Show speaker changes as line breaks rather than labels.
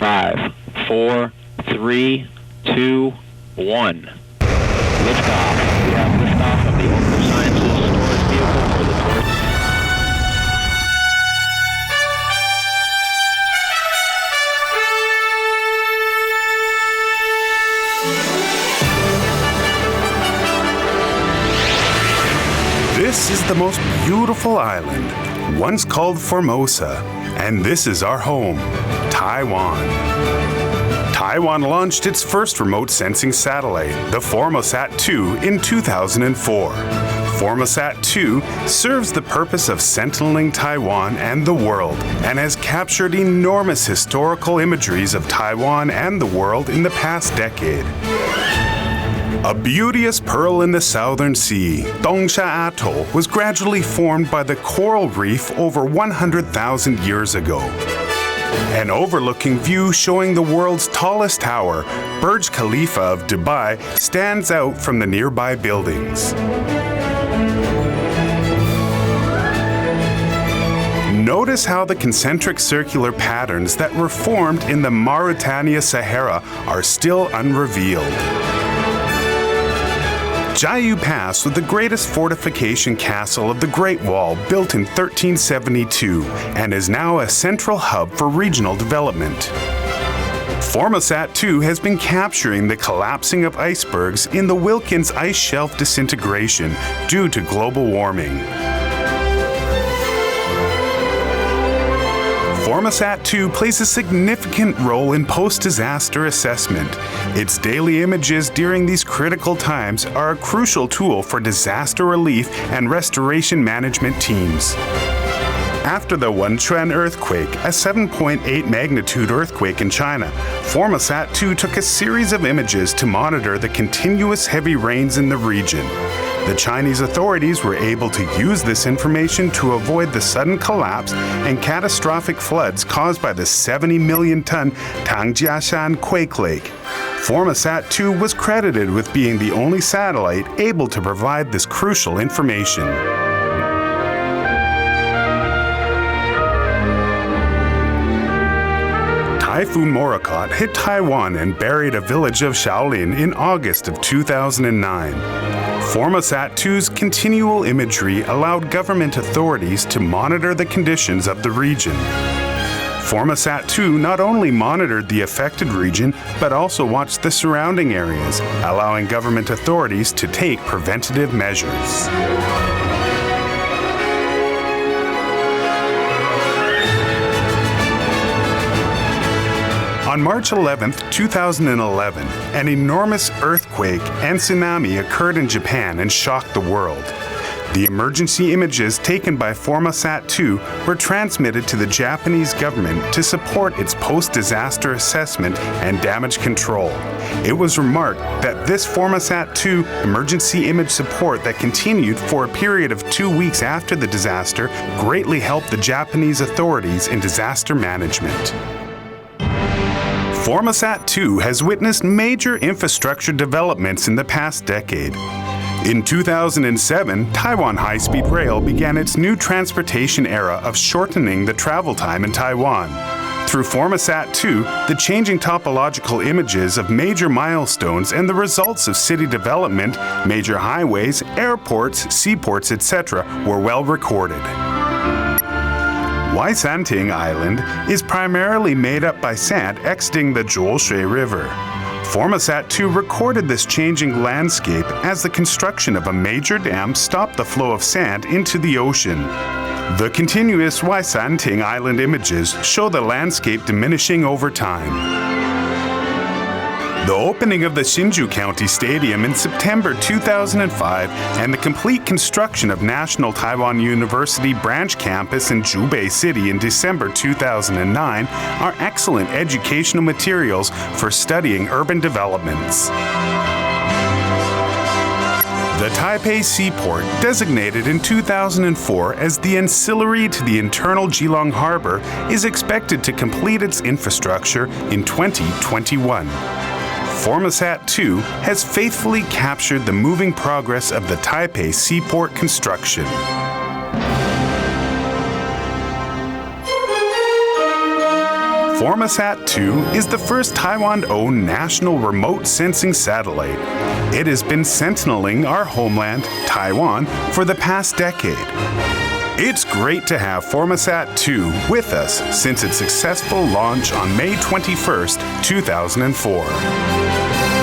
5, 4, 3, 2, 1. Liftoff. We have liftoff of the Orbital Sciences storage vehicle for the torch.
This is the most beautiful island, once called Formosa, and this is our home, Taiwan. Taiwan launched its first remote sensing satellite, the Formosat 2, in 2004. Formosat 2 serves the purpose of sentineling Taiwan and the world, and has captured enormous historical imageries of Taiwan and the world in the past decade. A beauteous pearl in the southern sea, Dongsha Atoll was gradually formed by the coral reef over 100,000 years ago. An overlooking view showing the world's tallest tower, Burj Khalifa of Dubai, stands out from the nearby buildings. Notice how the concentric circular patterns that were formed in the Mauritania Sahara are still unrevealed. Jiayu Pass was the greatest fortification castle of the Great Wall, built in 1372, and is now a central hub for regional development. Formosat 2 has been capturing the collapsing of icebergs in the Wilkins ice shelf disintegration due to global warming. Formosat 2 plays a significant role in post-disaster assessment. Its daily images during these critical times are a crucial tool for disaster relief and restoration management teams. After the Wenchuan earthquake, a 7.8 magnitude earthquake in China, Formosat 2 took a series of images to monitor the continuous heavy rains in the region. The Chinese authorities were able to use this information to avoid the sudden collapse and catastrophic floods caused by the 70 million ton Tangjiashan quake lake. Formosat 2 was credited with being the only satellite able to provide this crucial information. Typhoon Morakot hit Taiwan and buried a village of Shaolin in August of 2009. Formosat 2's continual imagery allowed government authorities to monitor the conditions of the region. Formosat 2 not only monitored the affected region, but also watched the surrounding areas, allowing government authorities to take preventative measures. On March 11, 2011, an enormous earthquake and tsunami occurred in Japan and shocked the world. The emergency images taken by Formosat 2 were transmitted to the Japanese government to support its post-disaster assessment and damage control. It was remarked that this Formosat 2 emergency image support that continued for a period of 2 weeks after the disaster greatly helped the Japanese authorities in disaster management. Formosat 2 has witnessed major infrastructure developments in the past decade. In 2007, Taiwan High-Speed Rail began its new transportation era of shortening the travel time in Taiwan. Through Formosat 2, the changing topological images of major milestones and the results of city development, major highways, airports, seaports, etc. were well recorded. Waisanting Island is primarily made up by sand exiting the Zhuoshui River. Formosat 2 recorded this changing landscape as the construction of a major dam stopped the flow of sand into the ocean. The continuous Waisanting Island images show the landscape diminishing over time. The opening of the Hsinchu County Stadium in September 2005 and the complete construction of National Taiwan University branch campus in Zhubei City in December 2009 are excellent educational materials for studying urban developments. The Taipei Seaport, designated in 2004 as the ancillary to the internal Geelong Harbor, is expected to complete its infrastructure in 2021. Formosat 2 has faithfully captured the moving progress of the Taipei Seaport construction. Formasat 2 is the first Taiwan-owned national remote sensing satellite. It has been sentineling our homeland, Taiwan, for the past decade. It's great to have Formasat 2 with us since its successful launch on May 21st, 2004.